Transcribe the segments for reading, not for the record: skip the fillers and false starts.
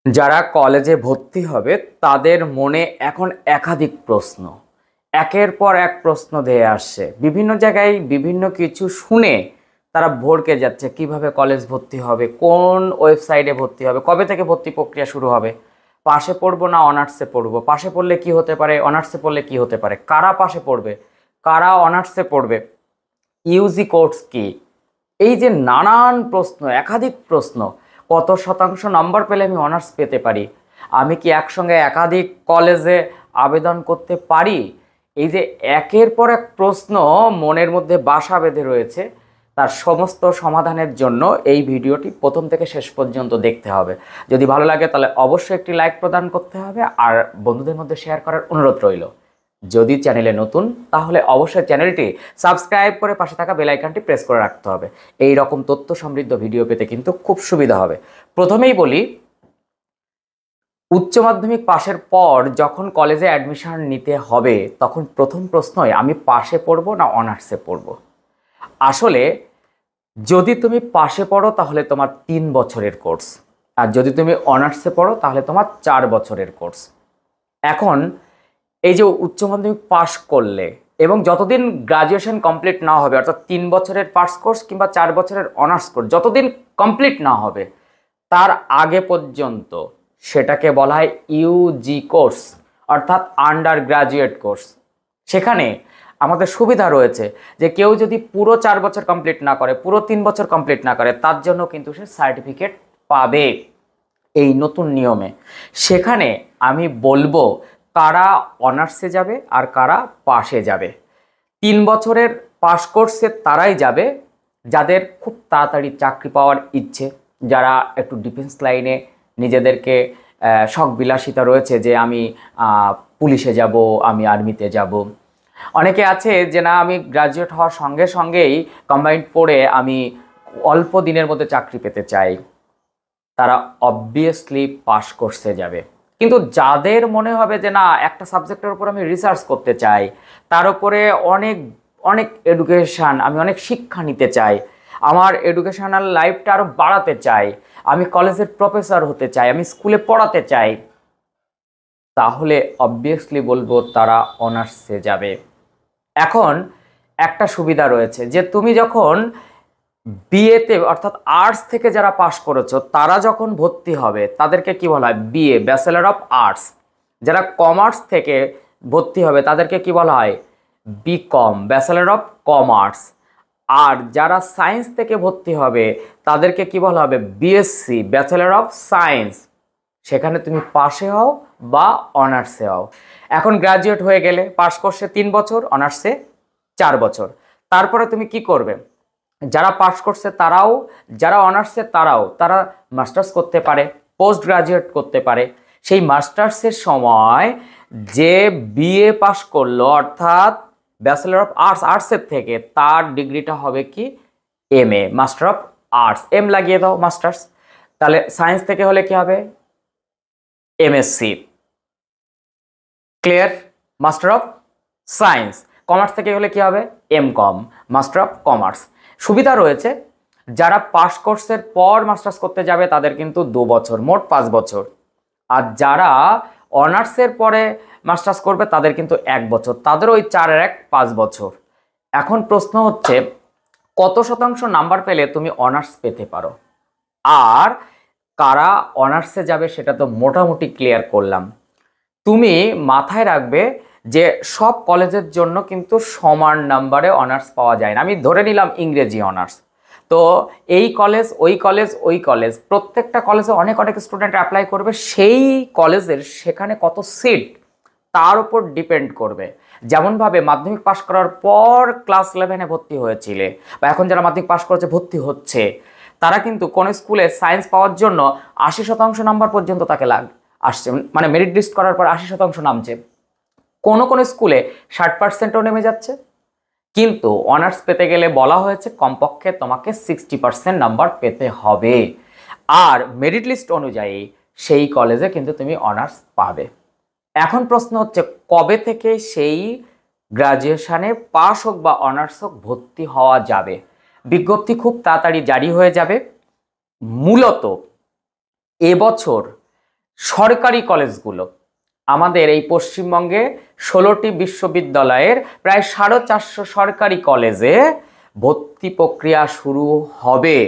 যারা কলেজে ভর্তি হবে তাদের মনে এখন একাধিক প্রশ্ন, একের পর এক প্রশ্ন ধেয়ে আসছে। বিভিন্ন জায়গায় বিভিন্ন কিছু শুনে তারা ভড়কে যাচ্ছে। কিভাবে কলেজ ভর্তি হবে, কোন ওয়েবসাইটে ভর্তি হবে, কবে থেকে ভর্তি প্রক্রিয়া শুরু হবে, পাশে পড়বো না অনার্সে পড়বো, পাশে পড়লে কি হতে পারে, অনার্সে পড়লে কি হতে পারে, কারা পাশে পড়বে, কারা অনার্সে পড়বে, ইউজি কোর্স কি, এই যে নানান প্রশ্ন, একাধিক প্রশ্ন। কত শতাংশ নাম্বার পেলে আমি অনার্স পেতে পারি, আমি কি একসঙ্গে একাধিক কলেজে আবেদন করতে পারি, এই যে একের পর এক প্রশ্ন মনের মধ্যে বাসা বেঁধে রয়েছে, তার সমস্ত সমাধানের জন্য এই ভিডিওটি প্রথম থেকে শেষ পর্যন্ত দেখতে হবে। যদি ভালো লাগে তাহলে অবশ্যই একটি লাইক প্রদান করতে হবে আর বন্ধুদের মধ্যে শেয়ার করার অনুরোধ রইল। যদি চ্যানেলে নতুন তাহলে অবশ্যই চ্যানেলটি সাবস্ক্রাইব করে পাশে থাকা বেল আইকনটি প্রেস করে রাখতে হবে। এই রকম তথ্য সমৃদ্ধ ভিডিও পেতে কিন্তু খুব সুবিধা হবে। প্রথমেই বলি, উচ্চ মাধ্যমিক পাশের পর যখন কলেজে অ্যাডমিশন নিতে হবে তখন প্রথম প্রশ্নই আমি পাশে পড়বো না অনার্সে পড়বো। আসলে যদি তুমি পাশে পড়ো তাহলে তোমার 3 বছরের কোর্স, আর যদি তুমি অনার্সে পড়ো তাহলে তোমার 4 বছরের কোর্স। এখন এই যে উচ্চ মাধ্যমিক পাশ করলে এবং যতদিন গ্রাজুয়েশন কমপ্লিট না হবে, অর্থাৎ 3 বছরের পাস কোর্স কিংবা 4 বছরের অনার্স কোর্স যতদিন কমপ্লিট না হবে তার আগে পর্যন্ত সেটাকে বলা হয় ইউজি কোর্স, অর্থাৎ আন্ডার গ্রাজুয়েট কোর্স। সেখানে আমাদের সুবিধা রয়েছে যে কেউ যদি পুরো 4 বছর কমপ্লিট না করে, পুরো 3 বছর কমপ্লিট না করে, তার জন্য কিন্তু সে সার্টিফিকেট পাবে এই নতুন নিয়মে। সেখানে আমি বলবো কারা অনার্সে যাবে আর কারা পাশে যাবে। 3 বছরের পাস কোর্সে তারাই যাবে যাদের খুব তাড়াতাড়ি চাকরি পাওয়ার ইচ্ছে, যারা একটু ডিফেন্স লাইনে নিজেদেরকে শখ বিলাসিতা রয়েছে যে আমি পুলিশে যাব, আমি আর্মিতে যাব। অনেকে আছে যে না, আমি গ্রাজুয়েট হওয়ার সঙ্গে সঙ্গেই কম্বাইন্ড পড়ে আমি অল্প দিনের মধ্যে চাকরি পেতে চাই, তারা অবভিয়াসলি পাস কোর্সে যাবে। কিন্তু যাদের মনে হবে যে না, একটা সাবজেক্টের উপর আমি রিসার্চ করতে চাই, তার উপরে অনেক অনেক এডুকেশান, আমি অনেক শিক্ষা নিতে চাই, আমার এডুকেশনাল লাইফটা আরও বাড়াতে চাই, আমি কলেজের প্রফেসর হতে চাই, আমি স্কুলে পড়াতে চাই, তাহলে অবভিয়াসলি বলবো তারা অনার্সে যাবে। এখন একটা সুবিধা রয়েছে যে তুমি যখন বিএতে অর্থাৎ আর্টস থেকে যারা পাশ করেছো তারা যখন ভর্তি হবে তাদেরকে কি বলা হয়, বিএ, ব্যাচেলর অফ আর্টস। যারা কমার্স থেকে ভর্তি হবে তাদেরকে কি বলা হয়, বিকম, ব্যাচেলর অফ কমার্স। আর যারা সায়েন্স থেকে ভর্তি হবে তাদেরকে কি বলা হবে, বিএসসি, ব্যাচেলর অফ সায়েন্স। সেখানে তুমি পাশে হও বা অনার্সে হও। এখন গ্রাজুয়েট হয়ে গেলে পাস কোর্সে 3 বছর, অনার্সে 4 বছর। তারপরে তুমি কি করবে, যারা পাস করছে তারাও, যারা অনার্সে তারাও, তারা মাস্টার্স করতে পারে, পোস্ট গ্রাজুয়েট করতে পারে। সেই মাস্টার্সের সময় যে বিএ পাস করলো অর্থাৎ ব্যাচেলর অফ আর্টস, আর্টসের থেকে, তার ডিগ্রিটা হবে কি, MA, master of arts. M লাগিয়ে দাও, মাস্টার্স। তাহলে সায়েন্স থেকে হলে কি হবে, MSc. Clear, master of science. Commerce থেকে হলে কি হবে, এমকম, মাস্টার অফ কমার্স। সুবিধা রয়েছে, যারা পাস কোর্সের পর মাস্টার্স করতে যাবে তাদের কিন্তু 2 বছর, মোট 5 বছর। আর যারা অনার্সের পরে মাস্টার্স করবে তাদের কিন্তু 1 বছর, তাদের ওই 4 আর 1 5 বছর। এখন প্রশ্ন হচ্ছে কত শতাংশ নাম্বার পেলে তুমি অনার্স পেতে পারো, আর কারা অনার্সে যাবে সেটা তো মোটামুটি ক্লিয়ার করলাম। তুমি মাথায় রাখবে যে সব কলেজের জন্য কিন্তু সমান নাম্বারে অনার্স পাওয়া যায় না। আমি ধরে নিলাম ইংরেজি অনার্স, তো এই কলেজ ওই কলেজ ওই কলেজ, প্রত্যেকটা কলেজে অনেক অনেক স্টুডেন্ট অ্যাপ্লাই করবে, সেই কলেজের সেখানে কত সিট তার উপর ডিপেন্ড করবে। যেমনভাবে মাধ্যমিক পাশ করার পর ক্লাস 11-এ ভর্তি হয়েছিলে, বা এখন যারা মাধ্যমিক পাশ করেছে ভর্তি হচ্ছে, তারা কিন্তু কোন স্কুলে সায়েন্স পাওয়ার জন্য 80% নাম্বার পর্যন্ত তাকে আসছে, মানে মেরিট লিস্ট করার পর 80% নামছে। কোনো কোনো স্কুলে 60%ও নেমে যাচ্ছে। কিন্তু অনার্স পেতে গেলে বলা হয়েছে কমপক্ষে তোমাকে 60% নাম্বার পেতে হবে, আর মেরিট লিস্ট অনুযায়ী সেই কলেজে কিন্তু তুমি অনার্স পাবে। এখন প্রশ্ন হচ্ছে কবে থেকে সেই গ্রাজুয়েশনে পাস হোক বা অনার্স হোক ভর্তি হওয়া যাবে। বিজ্ঞপ্তি খুব তাড়াতাড়ি জারি হয়ে যাবে। মূলত এবছর সরকারি কলেজগুলো, আমাদের এই পশ্চিমবঙ্গে 16টি বিশ্ববিদ্যালয়ের প্রায় 450 সরকারি কলেজে ভর্তি প্রক্রিয়া শুরু হবে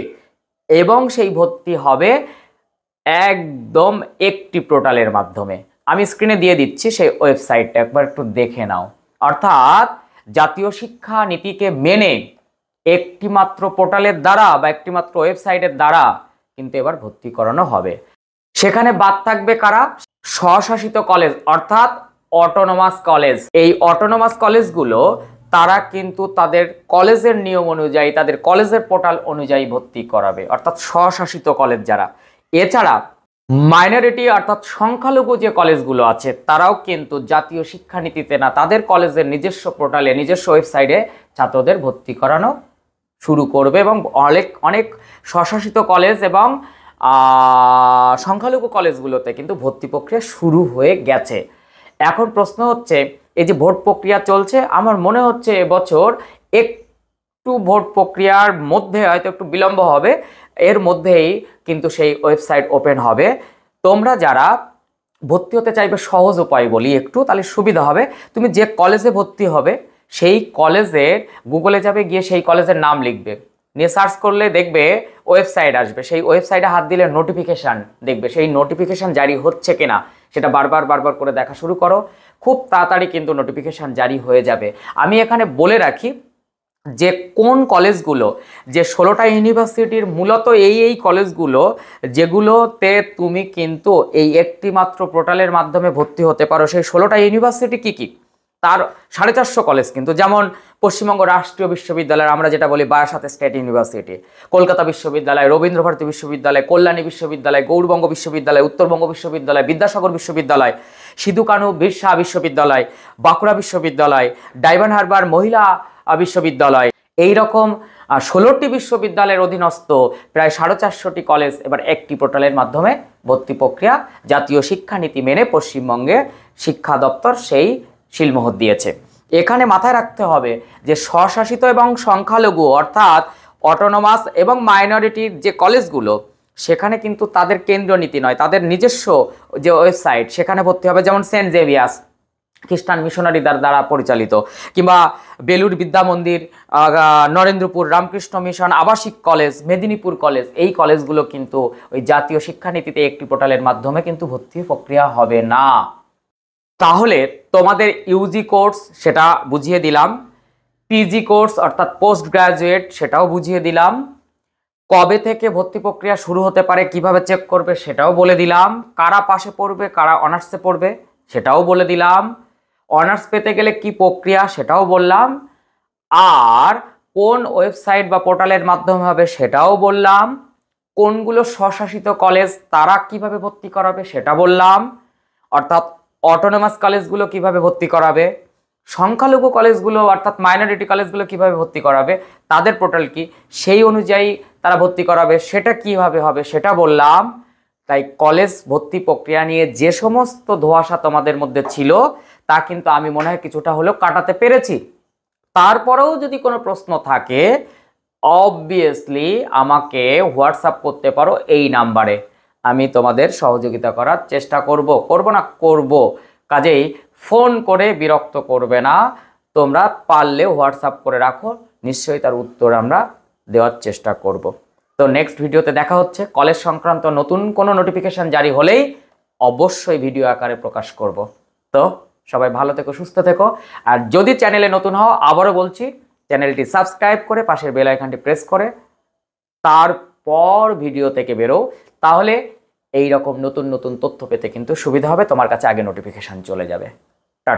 এবং সেই ভর্তি হবে একদম একটি পোর্টালের মাধ্যমে। আমি স্ক্রিনে দিয়ে দিচ্ছি সেই ওয়েবসাইটটা, একবার একটু দেখে নাও। অর্থাৎ জাতীয় শিক্ষা নীতিকে মেনে একটি মাত্র পোর্টালের দ্বারা বা একটি মাত্র ওয়েবসাইটের দ্বারা কিন্তু এবার ভর্তি করানো হবে। সেখানে বাদ থাকবে কারা? স্বশাসিত কলেজ অর্থাৎ অটোনোমাস কলেজ। এই অটোনোমাস কলেজগুলো তারা কিন্তু তাদের কলেজের নিয়ম অনুযায়ী, তাদের কলেজের পোর্টাল অনুযায়ী ভর্তি করাবে, অর্থাৎ স্বশাসিত কলেজ যারা। এছাড়া মাইনরিটি অর্থাৎ সংখ্যালঘু যে কলেজগুলো আছে তারাও কিন্তু জাতীয় শিক্ষানীতিতে না, তাদের কলেজের নিজস্ব পোর্টালে, নিজস্ব ওয়েবসাইটে ছাত্রদের ভর্তি করানো শুরু করবে। এবং অনেক স্বশাসিত কলেজ এবং সংখ্যালঘু কলেজগুলোতে কিন্তু ভর্তি প্রক্রিয়া শুরু হয়ে গেছে। এখন প্রশ্ন হচ্ছে, এই যে ভোট প্রক্রিয়া চলছে, আমার মনে হচ্ছে এবছর একটু ভোট প্রক্রিয়ার মধ্যে হয়তো একটু বিলম্ব হবে, এর মধ্যেই কিন্তু সেই ওয়েবসাইট ওপেন হবে। তোমরা যারা ভর্তি হতে চাইবে, সহজ উপায় বলি একটু, তাহলে সুবিধা হবে। তুমি যে কলেজে ভর্তি হবে সেই কলেজের গুগলে যাবে, গিয়ে সেই কলেজের নাম লিখবে, নিয়ে সার্চ করলে দেখবে ওয়েবসাইট আসবে। সেই ওয়েবসাইটে হাত দিলে নোটিফিকেশান দেখবে, সেই নোটিফিকেশান জারি হচ্ছে কিনা সেটা বারবার করে দেখা শুরু করো। খুব তাড়াতাড়ি কিন্তু নোটিফিকেশান জারি হয়ে যাবে। আমি এখানে বলে রাখি যে কোন কলেজগুলো, যে 16টা ইউনিভার্সিটির মূলত এই কলেজগুলো যেগুলোতে তুমি কিন্তু এই একটি মাত্র পোর্টালের মাধ্যমে ভর্তি হতে পারো। সেই 16টা ইউনিভার্সিটি কি কি? তার 450 কলেজ কিন্তু, যেমন পশ্চিমবঙ্গ রাষ্ট্রীয় বিশ্ববিদ্যালয়, আমরা যেটা বলি বারাসাত স্টেট ইউনিভার্সিটি, কলকাতা বিশ্ববিদ্যালয়, রবীন্দ্রভারতী বিশ্ববিদ্যালয়, কল্যাণী বিশ্ববিদ্যালয়, গৌড়বঙ্গ বিশ্ববিদ্যালয়, উত্তরবঙ্গ বিশ্ববিদ্যালয়, বিদ্যাসাগর বিশ্ববিদ্যালয়, সিধু কানু বিরসা বিশ্ববিদ্যালয়, বাঁকুড়া বিশ্ববিদ্যালয়, ডায়মন্ড হারবার মহিলা বিশ্ববিদ্যালয়, এই রকম 16টি বিশ্ববিদ্যালয়ের অধীনস্থ প্রায় 450টি কলেজ এবার একটি পোর্টালের মাধ্যমে ভর্তি প্রক্রিয়া জাতীয় শিক্ষানীতি মেনে পশ্চিমবঙ্গে শিক্ষা দপ্তর সেই শিলমোহর দিয়েছে। এখানে মাথায় রাখতে হবে যে স্বশাসিত এবং সংখ্যালঘু অর্থাৎ অটোনোমাস এবং মাইনরিটির যে কলেজগুলো, সেখানে কিন্তু তাদের কেন্দ্রীয় নীতি নয়, তাদের নিজস্ব যে ওয়েবসাইট, সেখানে ভর্তি হবে। যেমন সেন্ট জেভিয়ার্স খ্রিস্টান মিশনারিদের দ্বারা পরিচালিত, কিংবা বেলুড় বিদ্যা মন্দির, নরেন্দ্রপুর রামকৃষ্ণ মিশন আবাসিক কলেজ, মেদিনীপুর কলেজ, এই কলেজগুলো কিন্তু ওই জাতীয় শিক্ষানীতিতে একটি পোর্টালের মাধ্যমে কিন্তু ভর্তি প্রক্রিয়া হবে না। তাহলে তোমাদের ইউজি কোর্স সেটা বুঝিয়ে দিলাম, পিজি কোর্স অর্থাৎ পোস্ট গ্রাজুয়েট সেটাও বুঝিয়ে দিলাম, কবে থেকে ভর্তি প্রক্রিয়া শুরু হতে পারে, কিভাবে চেক করবে সেটাও বলে দিলাম, কারা পাশে পড়বে কারা অনার্সে পড়বে সেটাও বলে দিলাম, অনার্স পেতে গেলে কি প্রক্রিয়া সেটাও বললাম, আর কোন ওয়েবসাইট বা পোর্টালের মাধ্যমে হবে সেটাও বললাম, কোনগুলো স্বশাসিত কলেজ তারা কিভাবে ভর্তি করাবে সেটা বললাম, অর্থাৎ অটোনোমাস কলেজগুলো কিভাবে ভর্তি করাবে, সংখ্যালঘু কলেজগুলো অর্থাৎ মাইনরিটি কলেজগুলো কিভাবে ভর্তি করাবে, তাদের পোর্টাল কি, সেই অনুযায়ী তারা ভর্তি করাবে, সেটা কিভাবে হবে সেটা বললাম। তাই কলেজ ভর্তি প্রক্রিয়া নিয়ে যে সমস্ত ধোঁয়াশা তোমাদের মধ্যে ছিল তা কিন্তু আমি মনে হয় কিছুটা হলেও কাটাতে পেরেছি। তারপরেও যদি কোনো প্রশ্ন থাকে অবভিয়াসলি আমাকে হোয়াটসঅ্যাপ করতে পারো এই নাম্বারে, আমি তোমাদের সহযোগিতা করার চেষ্টা করব। কাজেই ফোন করে বিরক্ত করবে না, তোমরা পারলে হোয়াটসঅ্যাপ করে রাখো, নিশ্চয়ই তার উত্তর আমরা দেওয়ার চেষ্টা করব। তো নেক্সট ভিডিওতে দেখা হচ্ছে। কলেজ সংক্রান্ত নতুন কোনো নোটিফিকেশন জারি হলেই অবশ্যই ভিডিও আকারে প্রকাশ করব। তো সবাই ভালো থেকো, সুস্থ থেকো। আর যদি চ্যানেলে নতুন হও, আবারও বলছি, চ্যানেলটি সাবস্ক্রাইব করে পাশের বেল আইকনটি প্রেস করে তারপর ভিডিও থেকে বেরো, তাহলে এই রকম নতুন নতুন তথ্য পেতে কিন্তু সুবিধা হবে, তোমার কাছে আগে নোটিফিকেশন চলে যাবে।